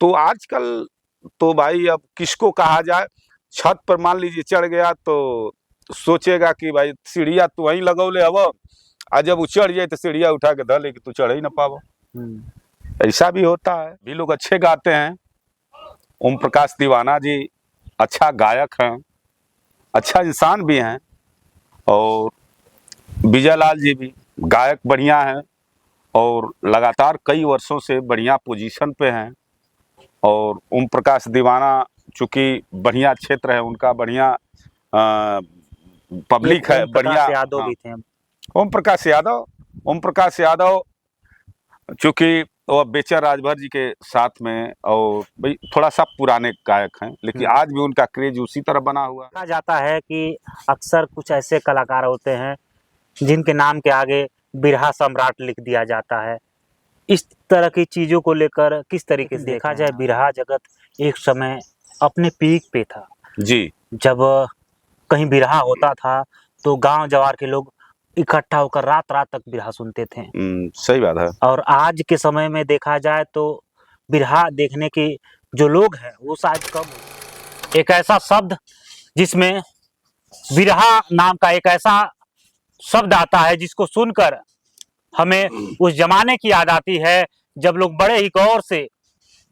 तो आजकल तो भाई अब किसको कहा जाए, छत पर मान लीजिए चढ़ गया तो सोचेगा कि भाई सीढ़िया तू वहीं लगौले हव, और जब वो चढ़ जाए तो सीढ़िया उठा के धर ले कि तू चढ़ ही ना पावो। ऐसा भी होता है। भी लोग अच्छे गाते हैं। ओम प्रकाश दीवाना जी अच्छा गायक हैं, अच्छा इंसान भी हैं, और विजय लाल जी भी गायक बढ़िया हैं और लगातार कई वर्षों से बढ़िया पोजीशन पे हैं। और ओम प्रकाश दीवाना चूंकि बढ़िया क्षेत्र है उनका, बढ़िया पब्लिक है, बढ़िया। यादव हाँ, भी थे। ओम प्रकाश यादव चूंकि वो बेचर राजभर जी के साथ में, और भाई थोड़ा सा पुराने गायक हैं, लेकिन आज भी उनका क्रेज उसी तरह बना हुआ है। कहा जाता है कि अक्सर कुछ ऐसे कलाकार होते हैं जिनके नाम के आगे बिरहा सम्राट लिख दिया जाता है। इस तरह की चीजों को लेकर किस तरीके से देखा जाए, बिरहा जगत एक समय अपने पीक पे था जी। जब कहीं बिरहा होता था तो गांव जवार के लोग इकट्ठा होकर रात रात तक बिरहा सुनते थे। सही बात है। और आज के समय में देखा जाए तो बिरहा देखने के जो लोग हैं वो शायद कम। एक ऐसा शब्द जिसमें बिरहा नाम का एक ऐसा शब्द आता है जिसको सुनकर हमें उस जमाने की याद आती है जब लोग बड़े ही गौर से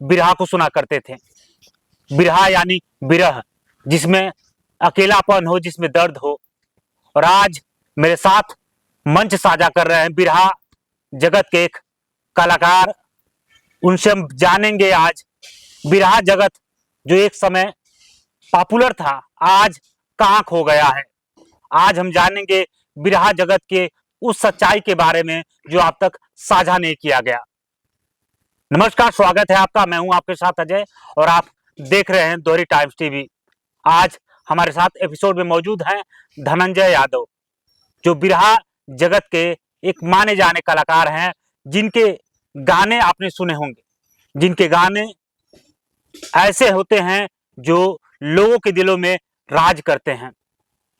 बिरहा को सुना करते थे। बिरहा यानी बिरह, जिसमें अकेलापन हो, जिसमें दर्द हो। और आज मेरे साथ मंच साझा कर रहे हैं बिरहा जगत के एक कलाकार। उनसे हम जानेंगे आज बिरहा जगत जो एक समय पॉपुलर था आज कहाँ खो गया है। आज हम जानेंगे बिरहा जगत के उस सच्चाई के बारे में जो अब तक साझा नहीं किया गया। नमस्कार, स्वागत है आपका। मैं हूं आपके साथ अजय और आप देख रहे हैं दोहरी टाइम्स टीवी। आज हमारे साथ एपिसोड में मौजूद हैं धनंजय यादव, जो बिरहा जगत के एक माने जाने कलाकार हैं, जिनके गाने आपने सुने होंगे, जिनके गाने ऐसे होते हैं जो लोगों के दिलों में राज करते हैं।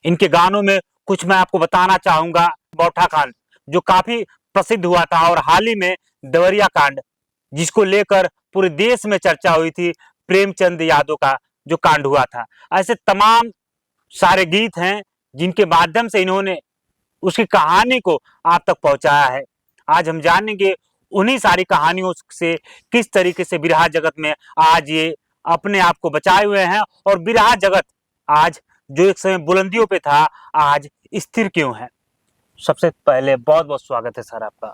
इनके गानों में कुछ मैं आपको बताना चाहूंगा। बौठा कांड जो काफी प्रसिद्ध हुआ था, और हाल ही में देवरिया कांड जिसको लेकर पूरे देश में चर्चा हुई थी, प्रेमचंद यादव का जो कांड हुआ था। ऐसे तमाम सारे गीत हैं जिनके माध्यम से इन्होंने उसकी कहानी को आप तक पहुंचाया है। आज हम जानेंगे उन्हीं सारी कहानियों से किस तरीके से बिरहा जगत में आज ये अपने आप को बचाए हुए हैं, और बिरहा जगत आज जो एक समय बुलंदियों पे था आज स्थिर क्यों है। सबसे पहले बहुत बहुत स्वागत है सर आपका।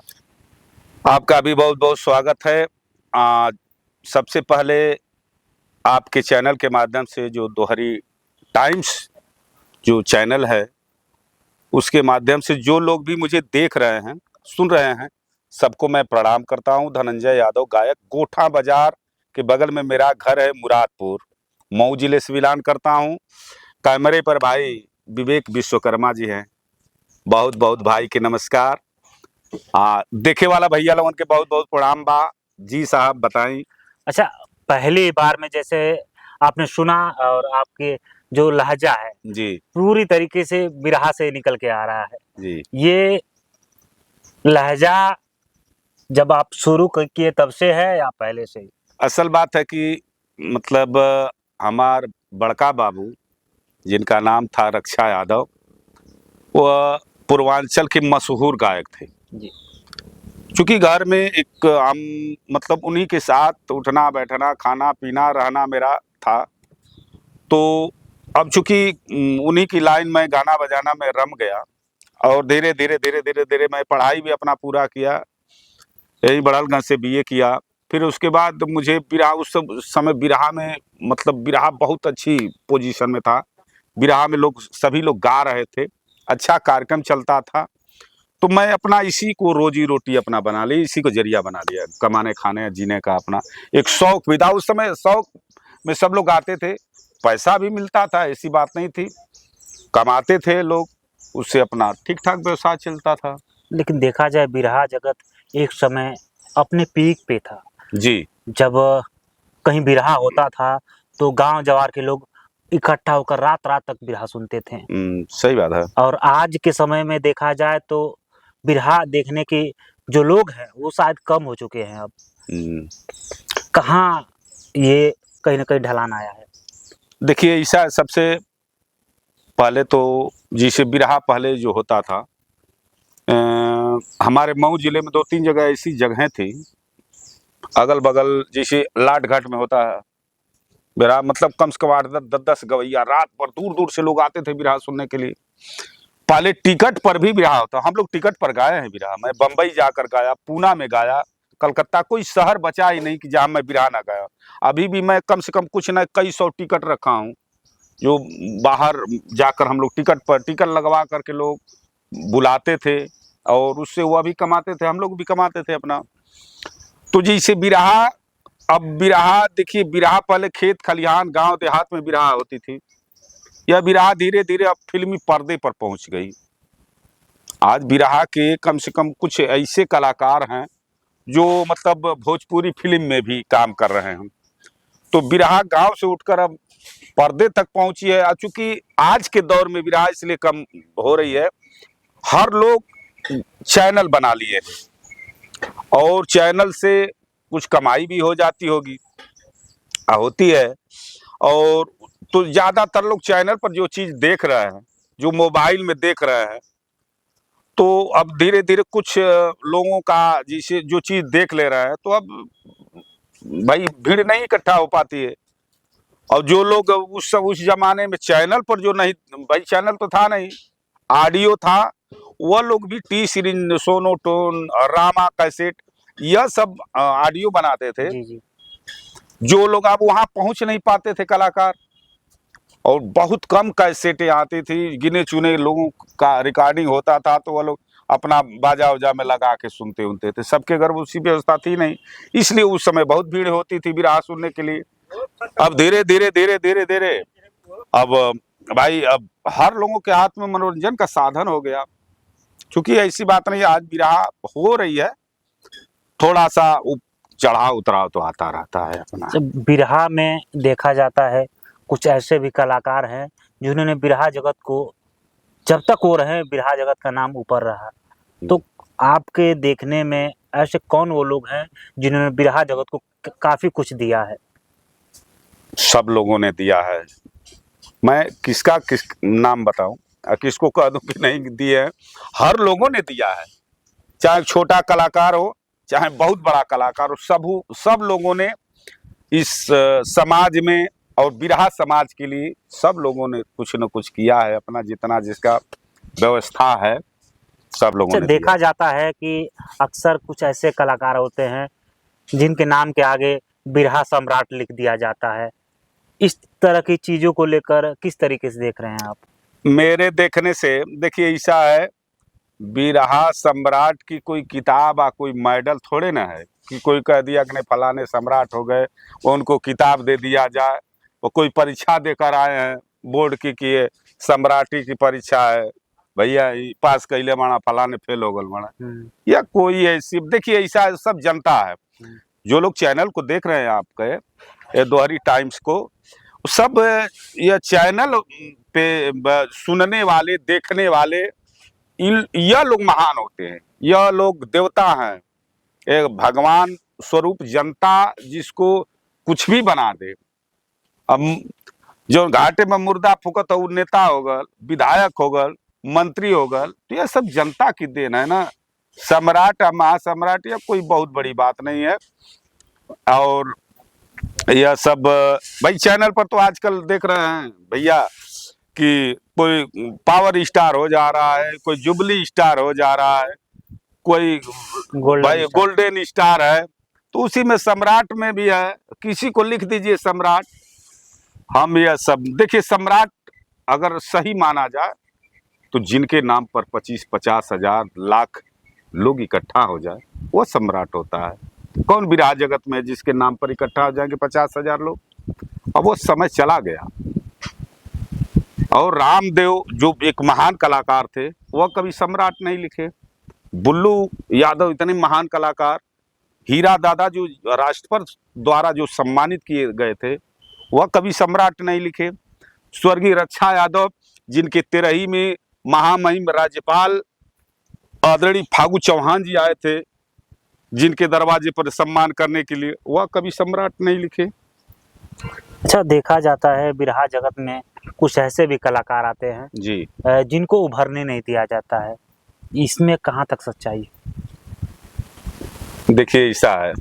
आपका भी बहुत बहुत स्वागत है। सबसे पहले आपके चैनल के माध्यम से, जो दोहरी टाइम्स जो चैनल है, उसके माध्यम से जो लोग भी मुझे देख रहे हैं, सुन रहे हैं, सबको मैं प्रणाम करता हूं। धनंजय यादव गायक, गोठा बाजार के बगल में मेरा घर है, मुरादपुर, मऊ जिले से बिलोंग करता हूं। कैमरे पर भाई विवेक विश्वकर्मा जी हैं, बहुत बहुत भाई के नमस्कार। देखे वाला भैया लोगन के बहुत बहुत प्रणाम बा। जी साहब बताएं। अच्छा, पहली बार में जैसे आपने सुना, और आपके जो लहजा है जी पूरी तरीके से बिरहा से निकल के आ रहा है जी। ये लहजा जब आप शुरू किए तब से है या पहले से ही? असल बात है कि मतलब हमार बड़का बाबू, जिनका नाम था रक्षा यादव, वह पूर्वांचल के मशहूर गायक थे जी। चूंकि घर में एक हम मतलब उन्हीं के साथ उठना बैठना खाना पीना रहना मेरा था, तो अब चूंकि उन्हीं की लाइन में गाना बजाना में रम गया, और धीरे धीरे मैं पढ़ाई भी अपना पूरा किया, यही बड़हलगंज से बीए किया। फिर उसके बाद मुझे बिरहा, उस समय बिरहा में मतलब बिरहा बहुत अच्छी पोजीशन में था। बिरहा में लोग सभी लोग गा रहे थे, अच्छा कार्यक्रम चलता था, तो मैं अपना इसी को रोजी रोटी अपना बना ली, इसी को जरिया बना लिया कमाने खाने जीने का। अपना एक शौक भी था। उस समय शौक में सब लोग गाते थे, पैसा भी मिलता था, ऐसी बात नहीं थी, कमाते थे लोग, उससे अपना ठीक ठाक व्यवसाय चलता था। लेकिन देखा जाए बिरहा जगत एक समय अपने पीक पे था जी। जब कहीं बिरहा होता था तो गांव जवार के लोग इकट्ठा होकर रात रात तक बिरहा सुनते थे। सही बात है। और आज के समय में देखा जाए तो बिरहा देखने के जो लोग हैं वो शायद कम हो चुके हैं। अब कहाँ ये कहीं ना कहीं ढलान आया है? देखिए ऐसा सबसे पहले तो जैसे बिरहा पहले जो होता था, हमारे मऊ जिले में 2-3 जगह ऐसी जगहें थी अगल बगल, जैसे लाट घाट में होता है बिरहा, मतलब कम से कम 8-10 गवैया रात पर दूर दूर से लोग आते थे बिरहा सुनने के लिए। पहले टिकट पर भी बिरहा होता, हम लोग टिकट पर गाए हैं बिरहा। मैं बम्बई जाकर गाया, पूना में गाया, कलकत्ता, कोई शहर बचा ही नहीं कि जहाँ मैं बिरहा ना गाया। अभी भी मैं कम से कम कुछ ना कई 100 टिकट रखा हूँ, जो बाहर जाकर हम लोग टिकट पर टिकट लगवा करके लोग बुलाते थे और उससे वह भी कमाते थे, हम लोग भी कमाते थे अपना। तो जैसे बिरहा, अब बिरहा देखिए, बिरहा पहले खेत खलिहान गांव देहात में बिरहा होती थी। यह बिरहा धीरे धीरे अब फिल्मी पर्दे पर पहुंच गई। आज बिरहा के कम से कम कुछ ऐसे कलाकार हैं जो मतलब भोजपुरी फिल्म में भी काम कर रहे हैं। तो बिरहा गांव से उठकर अब पर्दे तक पहुंची है। चूंकि आज के दौर में बिरहा इसलिए कम हो रही है, हर लोग चैनल बना लिए हैं और चैनल से कुछ कमाई भी हो जाती होगी, होती है। और तो ज्यादातर लोग चैनल पर जो चीज देख रहे हैं, जो मोबाइल में देख रहे हैं, तो अब धीरे धीरे कुछ लोगों का जैसे जो चीज देख ले रहे हैं, तो अब भाई भीड़ नहीं इकट्ठा हो पाती है। और जो लोग उस जमाने में चैनल पर जो नहीं, भाई चैनल तो था नहीं, ऑडियो था, वह लोग भी टी सीरीज, सोनोटोन, रामा कैसेट, यह सब ऑडियो बनाते थे। जी जी। जो लोग अब वहां पहुंच नहीं पाते थे कलाकार, और बहुत कम कैसेटें आती थी, गिने चुने लोगों का रिकॉर्डिंग होता था, तो वह लोग अपना बाजा उजा में लगा के सुनते उनते थे। सबके घर उसी व्यवस्था थी नहीं, इसलिए उस समय बहुत भीड़ होती थी बिरहा सुनने के लिए। अब धीरे धीरे धीरे धीरे धीरे अब भाई अब हर लोगों के हाथ में मनोरंजन का साधन हो गया। क्योंकि ऐसी बात नहीं है, आज बिरहा हो रही है, थोड़ा सा चढ़ाव उतराव तो आता रहता है अपना। जब बिरहा में देखा जाता है, कुछ ऐसे भी कलाकार हैं जिन्होंने बिरहा जगत को, जब तक वो रहे बिरहा जगत का नाम ऊपर रहा। तो आपके देखने में ऐसे कौन वो लोग हैं जिन्होंने बिरहा जगत को काफी कुछ दिया है? सब लोगों ने दिया है, मैं किसका किस नाम बताऊं, किसको कह दूं कि नहीं दिए हैं। हर लोगों ने दिया है, चाहे छोटा कलाकार हो चाहे बहुत बड़ा कलाकार हो, सब लोगों ने इस समाज में और बिरहा समाज के लिए सब लोगों ने कुछ न कुछ किया है अपना, जितना जिसका व्यवस्था है सब लोगों ने देखा जाता है कि अक्सर कुछ ऐसे कलाकार होते हैं जिनके नाम के आगे बिरहा सम्राट लिख दिया जाता है। इस तरह की चीजों को लेकर किस तरीके से देख रहे हैं आप? मेरे देखने से देखिए ऐसा है, बिरहा सम्राट की कोई किताब या कोई मेडल थोड़े ना है कि कोई कह दिया कि नहीं फलाने सम्राट हो गए, वो उनको किताब दे दिया जाए। वो कोई परीक्षा देकर आए हैं बोर्ड की कि ये सम्राटी की परीक्षा है, भैया पास कैले माना फलाने फेल हो गल माना, या कोई ऐसी, देखिए ऐसा सब जनता है। जो लोग चैनल को देख रहे हैं आपके ये दोहरी टाइम्स को, सब ये चैनल पे सुनने वाले देखने वाले यह लोग महान होते हैं, यह लोग देवता हैं, एक भगवान स्वरूप जनता जिसको कुछ भी बना दे। अब जो घाटे में मुर्दा फुकत हो, नेता हो गल, विधायक हो गल, मंत्री हो गल, तो यह सब जनता की देन है ना। सम्राट या महासम्राट यह कोई बहुत बड़ी बात नहीं है। और यह सब भाई चैनल पर तो आजकल देख रहे हैं भैया कि कोई पावर स्टार हो जा रहा है, कोई जुबली स्टार हो जा रहा है, कोई भाई गोल्डन स्टार है, तो उसी में सम्राट में भी है। किसी को लिख दीजिए सम्राट। हम यह सब देखिए, सम्राट अगर सही माना जाए तो जिनके नाम पर 25-50 हजार लाख लोग इकट्ठा हो जाए वो सम्राट होता है। कौन बिरहा जगत में जिसके नाम पर इकट्ठा हो जाएंगे 50 हजार लोग? अब वो समय चला गया। और रामदेव जो एक महान कलाकार थे, वह कभी सम्राट नहीं लिखे। बुल्लू यादव इतने महान कलाकार, हीरा दादा जो राष्ट्रपति द्वारा जो सम्मानित किए गए थे, वह कभी सम्राट नहीं लिखे। स्वर्गीय रक्षा यादव जिनके तेरही में महामहिम राज्यपाल आदरणीय फागू चौहान जी आए थे, जिनके दरवाजे पर सम्मान करने के लिए, वह कभी सम्राट नहीं लिखे। अच्छा, देखा जाता है बिरहा जगत में कुछ ऐसे भी कलाकार आते हैं जी। जिनको उभरने नहीं दिया जाता है, इसमें कहाँ तक सच्चाई है? देखिए ऐसा है,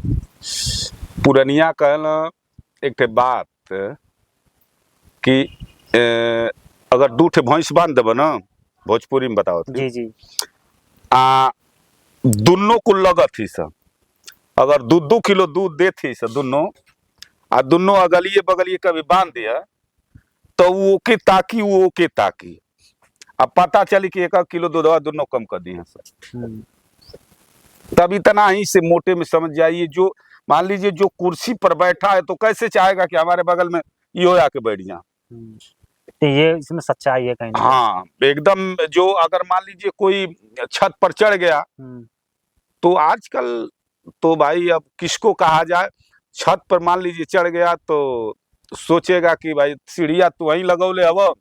पुरनिया कहना एक ठे बात कि अगर दू ठे भैंस बांध देबो ना, भोजपुरी में बताओ थे, जी जी। दुनों को लगत ही सब, अगर 2-2 किलो दूध देती सब दुनों, आ दुनों अगलिए बगलिए कभी बांध दिया तो वो के ताकी, वो के ताकी, अब पता चली कि 1 किलो दूधवा दोनों कम कर दिए सब। तब इतना ही से मोटे में समझ जाइए, जो मान लीजिए जो कुर्सी पर बैठा है तो कैसे चाहेगा कि हमारे बगल में यो आके बैठ जाए। तो ये इसमें सच्चाई है कहीं ना हाँ एकदम, जो अगर मान लीजिए कोई छत पर चढ़ गया, कहीं। तो आजकल तो भाई अब किसको कहा जाए, छत पर मान लीजिए चढ़ गया तो सोचेगा कि भाई सीढ़िया तू वहीं लगौले अब,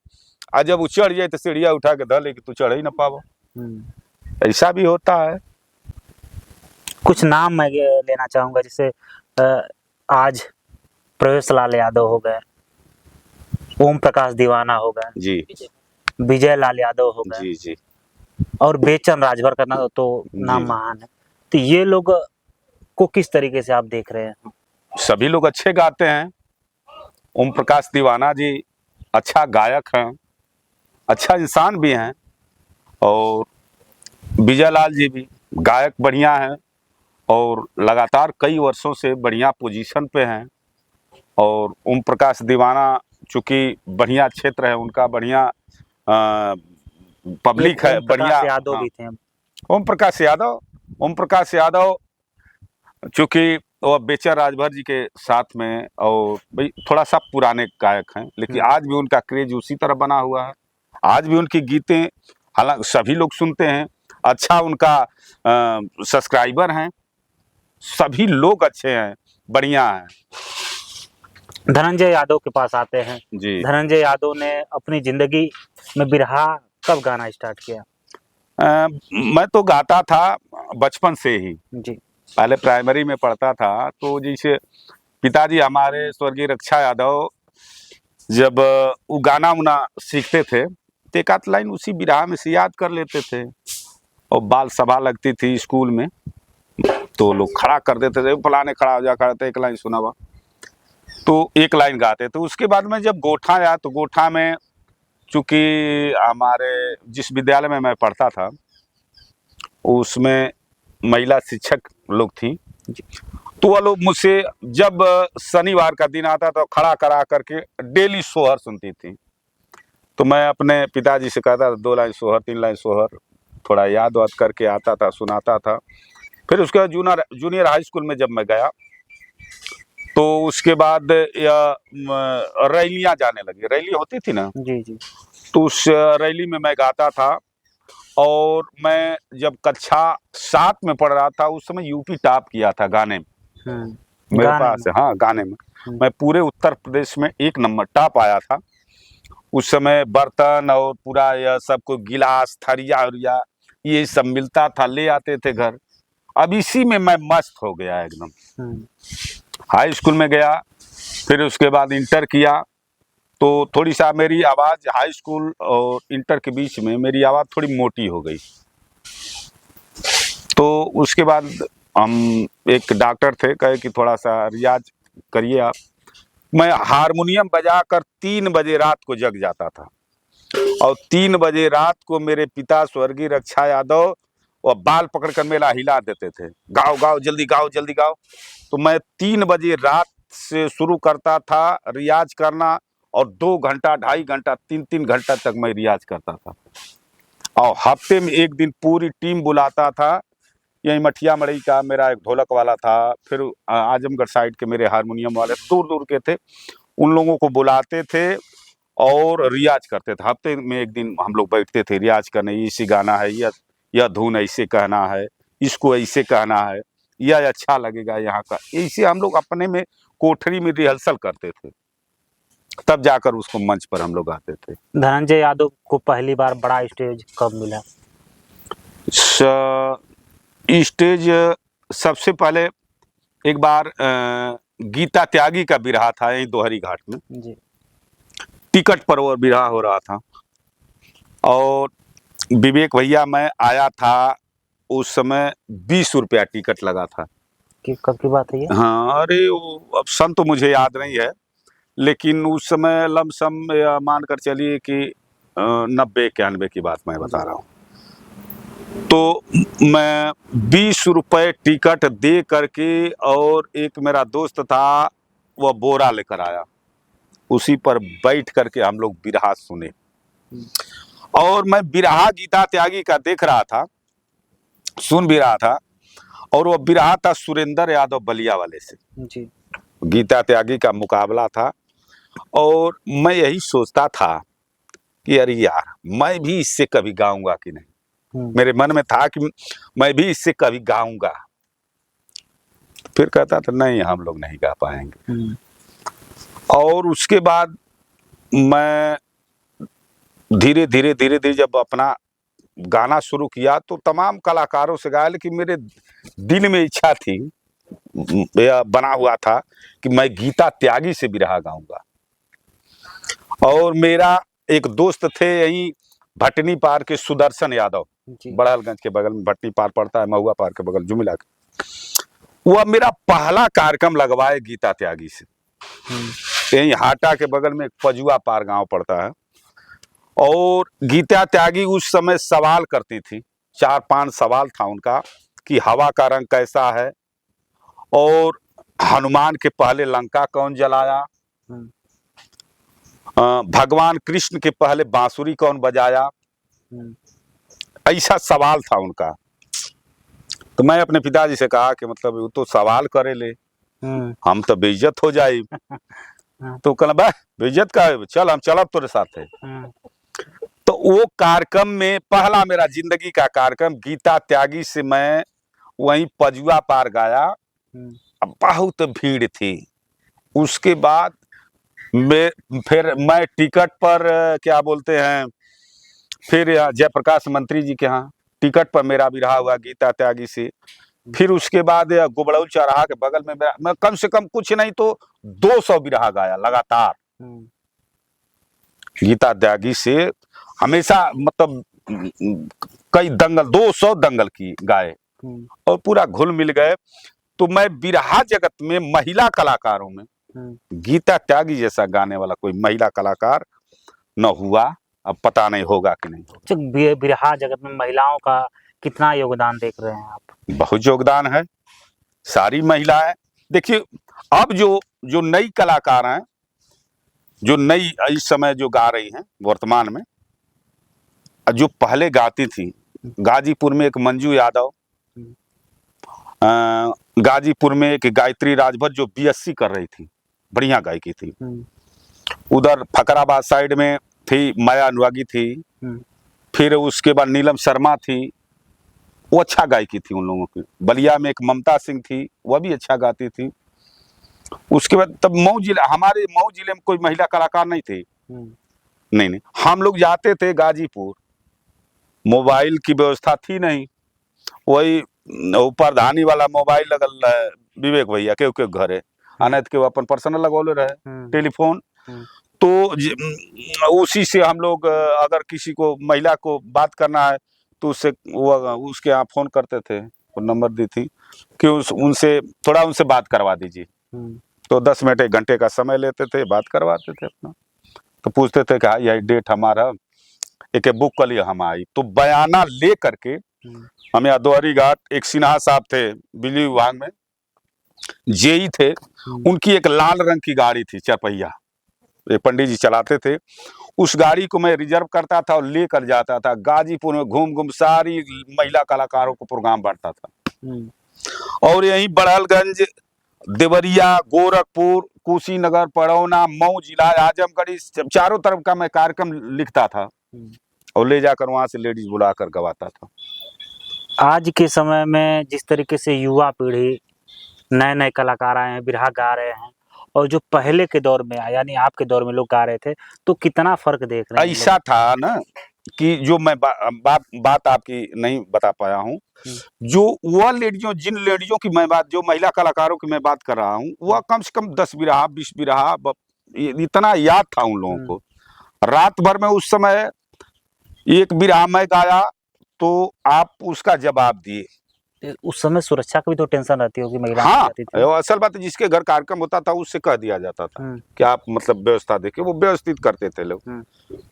आ जब वो चढ़ जाए तो सीढ़िया उठा के धर ले कि तू चढ़ ही ना पावो। ऐसा भी होता है। कुछ नाम मैं लेना चाहूंगा, जैसे आज प्रवेश लाल यादव हो गए, ओम प्रकाश दीवाना हो गए, जी विजय लाल यादव हो गए, जी जी और बेचन राजभर का तो नाम जी। महान है। तो ये लोग को किस तरीके से आप देख रहे हैं? सभी लोग अच्छे गाते हैं। ओम प्रकाश दीवाना जी अच्छा गायक हैं, अच्छा इंसान भी हैं, और विजय लाल जी भी गायक बढ़िया हैं, और लगातार कई वर्षों से बढ़िया पोजीशन पे हैं। और ओम प्रकाश दीवाना चूँकि बढ़िया क्षेत्र है उनका, बढ़िया पब्लिक है, बढ़िया। यादव हाँ, भी थे। ओम प्रकाश यादव चूँकि वो बेचन राजभर जी के साथ में, और भाई थोड़ा सा पुराने गायक हैं, लेकिन आज भी उनका क्रेज उसी तरह बना हुआ है। आज भी उनकी गीतें हालांकि सभी लोग सुनते हैं, अच्छा उनका सब्सक्राइबर हैं, सभी लोग अच्छे हैं, बढ़िया हैं। धनंजय यादव के पास आते हैं जी। धनंजय यादव ने अपनी जिंदगी में बिरहा कब गाना स्टार्ट किया? मैं तो गाता था बचपन से ही, जी। पहले प्राइमरी में पढ़ता था, तो जैसे पिताजी हमारे स्वर्गीय रक्षा यादव जब वो गाना उना सीखते थे तो एक आध लाइन उसी बिरहा में से याद कर लेते थे, और बाल सभा लगती थी स्कूल में तो लोग खड़ा कर देते थे, फलाने खड़ा हो जा, खड़ा था, एक लाइन सुना हुआ तो एक लाइन गाते थे। उसके बाद में जब गोठा आया तो गोठा में चूँकि हमारे जिस विद्यालय में मैं पढ़ता था उसमें महिला शिक्षक लोग थी, तो वह लोग मुझसे जब शनिवार का दिन आता तो खड़ा करा करके डेली सोहर सुनती थी। तो मैं अपने पिताजी से कहता था 2 लाइन सोहर, 3 लाइन सोहर, थोड़ा याद वाद करके आता था, सुनाता था। फिर उसके बाद जूनियर हाई स्कूल में जब मैं गया तो उसके बाद रैलियाँ जाने लगी, रैली होती थी ना, जी जी। तो उस रैली में मैं गाता था। और मैं जब कक्षा 7 में पढ़ रहा था उस समय यूपी टॉप किया था गाने में, मेरे पास, हाँ गाने में मैं पूरे उत्तर प्रदेश में 1 नंबर टॉप आया था। उस समय बर्तन और पूरा यह सब को गिलास थरिया उरिया ये सब मिलता था, ले आते थे घर। अब इसी में मैं मस्त हो गया एकदम। हाई स्कूल में गया, फिर उसके बाद इंटर किया, तो थोड़ी सा मेरी आवाज़ हाई स्कूल और इंटर के बीच में मेरी आवाज़ थोड़ी मोटी हो गई। तो उसके बाद हम एक डॉक्टर थे, कहे कि थोड़ा सा रियाज करिए आप। मैं हारमोनियम बजाकर 3 बजे रात को जग जाता था, और 3 बजे रात को मेरे पिता स्वर्गीय रक्षा यादव और बाल पकड़कर मेला हिला देते थे, गाओ गाओ जल्दी गाओ जल्दी गाओ। तो मैं 3 बजे रात से शुरू करता था रियाज करना, और 2 घंटा 2.5 घंटा 3-3 घंटा तक मैं रियाज करता था। और हफ्ते में 1 दिन पूरी टीम बुलाता था, यही मठिया मड़ई का मेरा एक ढोलक वाला था, फिर आजमगढ़ साइड के मेरे हारमोनियम वाले दूर दूर के थे, उन लोगों को बुलाते थे और रियाज करते थे। हफ्ते में 1 दिन हम लोग बैठते थे रियाज करने, इसी गाना है, यह धुन ऐसे कहना है, इसको ऐसे कहना है, यह अच्छा लगेगा यहाँ का, ऐसे हम लोग अपने में कोठरी में रिहर्सल करते थे, तब जाकर उसको मंच पर हम लोग आते थे। धनंजय यादव को पहली बार बड़ा स्टेज कब मिला? स्टेज सबसे पहले एक बार गीता त्यागी का बिरहा था यही दोहरी घाट में, जी। टिकट पर वो बिरहा हो रहा था। और विवेक भैया मैं आया था उस समय 20 रुपया टिकट लगा था। कब की बात है ये? हाँ, अरे वो अब सन तो मुझे याद नहीं है, लेकिन उस समय लमसम मान कर चलिए कि 90-91 की बात मैं बता रहा हूँ। तो मैं 20 रुपए टिकट दे करके, और एक मेरा दोस्त था वह बोरा लेकर आया, उसी पर बैठ करके हम लोग बिरहा सुने। और मैं बिरहा गीता त्यागी का देख रहा था, सुन भी रहा था, और वो बिरहा था सुरेंद्र यादव बलिया वाले से। जी। गीता त्यागी का मुकाबला था, और मैं यही सोचता था कि अरे यार मैं भी इससे कभी गाऊंगा कि नहीं। मेरे मन में था कि मैं भी इससे कभी गाऊंगा। फिर कहता था नहीं, हम लोग नहीं गा पाएंगे। और उसके बाद मैं धीरे धीरे जब अपना गाना शुरू किया तो तमाम कलाकारों से गाया, लेकिन मेरे दिल में इच्छा थी, यह बना हुआ था कि मैं गीता त्यागी से बिरहा गाऊंगा। और मेरा एक दोस्त थे यही भटनी पार के सुदर्शन यादव, बड़हलगंज के बगल में भटनी पार पड़ता है, महुआ पार के बगल जुमिला के। वह मेरा पहला कार्यक्रम लगवाए गीता त्यागी से। यही हाटा के बगल में एक पजुआ पार गांव पड़ता है। और गीता त्यागी उस समय सवाल करती थी, 4-5 सवाल था उनका कि हवा का रंग कैसा है, और हनुमान के पहले लंका कौन जलाया, भगवान कृष्ण के पहले बांसुरी कौन बजाया, ऐसा सवाल था उनका। तो मैं अपने पिताजी से कहा कि मतलब वो तो सवाल करे ले, हम तो बेइज्जत हो जाए। तो कहला बा बेइज्जत का है, चल हम चलब तेरे साथ है। तो वो कार्यक्रम में पहला मेरा जिंदगी का कार्यक्रम गीता त्यागी से मैं वहीं पजुआ पार गाया। बहुत भीड़ थी। उसके बाद फिर मैं टिकट पर क्या बोलते हैं, फिर जयप्रकाश मंत्री जी के यहाँ टिकट पर मेरा बिरहा हुआ गीता त्यागी से। फिर उसके बाद गुबड़ौल चौराहा के बगल में मैं कम से कम कुछ नहीं तो 200 बिरहा गाया लगातार गीता त्यागी से। हमेशा मतलब कई दंगल, 200 दंगल की गाए और पूरा घुल मिल गए। तो मैं बिरहा जगत में महिला कलाकारों में गीता त्यागी जैसा गाने वाला कोई महिला कलाकार न हुआ। अब पता नहीं होगा कि नहीं। बिरहा जगत में महिलाओं का कितना योगदान देख रहे हैं आप? बहुत योगदान है, सारी महिलाएं। देखिए अब जो नई कलाकार हैं, जो नई इस समय जो गा रही हैं वर्तमान में, जो पहले गाती थी, गाजीपुर में एक मंजू यादव, गाजीपुर में एक गायत्री राजभर जो बीएससी कर रही थी, बढ़िया गायकी थी। उधर फकराबाद साइड में थी माया अनुरागी थी। फिर उसके बाद नीलम शर्मा थी, वो अच्छा गायकी थी उन लोगों की। बलिया में एक ममता सिंह थी, वह भी अच्छा गाती थी। उसके बाद तब हमारे मऊ जिले में कोई महिला कलाकार नहीं थे। नहीं, हम लोग जाते थे गाजीपुर, मोबाइल की व्यवस्था थी नहीं, वही ऊपर धानी वाला मोबाइल लगल है विवेक भैया के घर है, अनैत के अपन पर्सनल लगौले रहे टेलीफोन। तो उसी से हम लोग अगर किसी को महिला को बात करना है तो उसके यहाँ फोन करते थे, वो नंबर दी थी कि उनसे थोड़ा उनसे बात करवा दीजिए। तो 10 मिनट 1 घंटे का समय लेते थे, बात करवाते थे अपना। तो पूछते थे कि हाँ यही डेट हमारा एक बुक कर लिया, हम आई। तो बयाना ले करके हमें अदौरी घाट एक सिन्हा साहब थे बिजली विभाग में, जेई थे, उनकी एक लाल रंग की गाड़ी थी चरपहिया, पंडित जी चलाते थे। उस गाड़ी को मैं रिजर्व करता था और लेकर जाता था गाजीपुर में, घूम घूम सारी महिला कलाकारों को प्रोग्राम बांटता था। और यहीं बड़हलगंज, देवरिया, गोरखपुर, कुशीनगर, पड़ौना, मऊ जिला, आजमगढ़, चारों तरफ का मैं कार्यक्रम लिखता था और ले जाकर वहां से लेडीज बुलाकर गवाता था। आज के समय में जिस तरीके से युवा पीढ़ी नए नए कलाकार आए हैं, बिरहा गा रहे हैं, और जो पहले के दौर में यानी आपके दौर में लोग गा रहे थे, तो कितना फर्क देख रहे हैं? ऐसा था ना कि जो मैं बात आपकी नहीं बता पाया हूँ, जो वह लेडियों, जिन लेडियों की मैं बात, जो महिला कलाकारों की मैं बात कर रहा हूँ, वह कम से कम 10 बिरहा 20 बिरहा इतना याद था उन लोगों को। रात भर में उस समय एक बिरहा मैं गाया तो आप उसका जवाब दिए। उस समय सुरक्षा की भी तो टेंशन रहती होगी महिला हाँ, जाती थी। असल बात है, जिसके घर कार्यक्रम होता था उससे कह दिया जाता था कि आप मतलब व्यवस्था देखिए, वो व्यवस्थित करते थे लोग।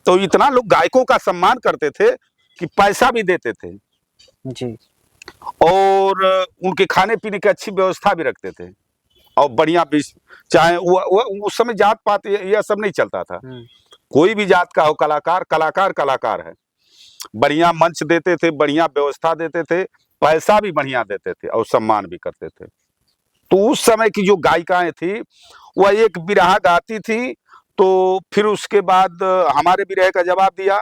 तो इतना लोग गायकों का सम्मान करते थे कि पैसा भी देते थे जी। और उनके खाने पीने की अच्छी व्यवस्था भी रखते थे और बढ़िया भी, चाहे वो उस समय जात पात यह सब नहीं चलता था। कोई भी जात का हो कलाकार, कलाकार कलाकार है। बढ़िया मंच देते थे, बढ़िया व्यवस्था देते थे, पैसा भी बढ़िया देते थे और सम्मान भी करते थे। तो उस समय की जो गायिकाएं थी वह एक बिरहा गाती थी तो फिर उसके बाद हमारे बिरहे का जवाब दिया,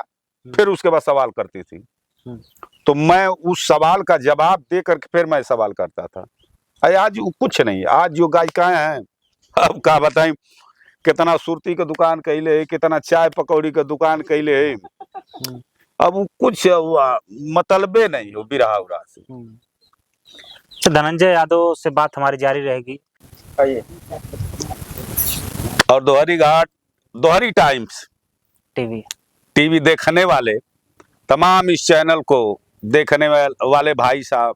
फिर उसके बाद सवाल करती थी। तो मैं उस सवाल का जवाब दे करके फिर मैं सवाल करता था। आज कुछ नहीं, आज जो गायिकाएं हैं अब क्या बताएं, कितना सुरती का दुकान कैले है, कितना चाय पकौड़ी का दुकान कैले है, अब वो कुछ मतलबे नहीं हो बिरहा उरा से। तो धनंजय यादव से बात हमारी जारी रहेगी। आइए। और दोहरी घाट, दोहरी टाइम्स टीवी देखने वाले तमाम इस चैनल को देखने वाले भाई साहब,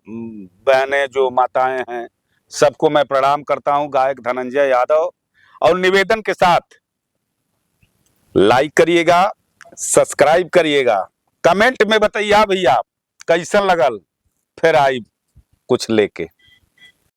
बहनें, जो माताएं हैं, सबको मैं प्रणाम करता हूं गायक धनंजय यादव। और निवेदन के साथ लाइक करिएगा, सब्सक्राइब करिएगा, कमेंट में बताइए भैया कैसन लगल, फिर आई कुछ लेके।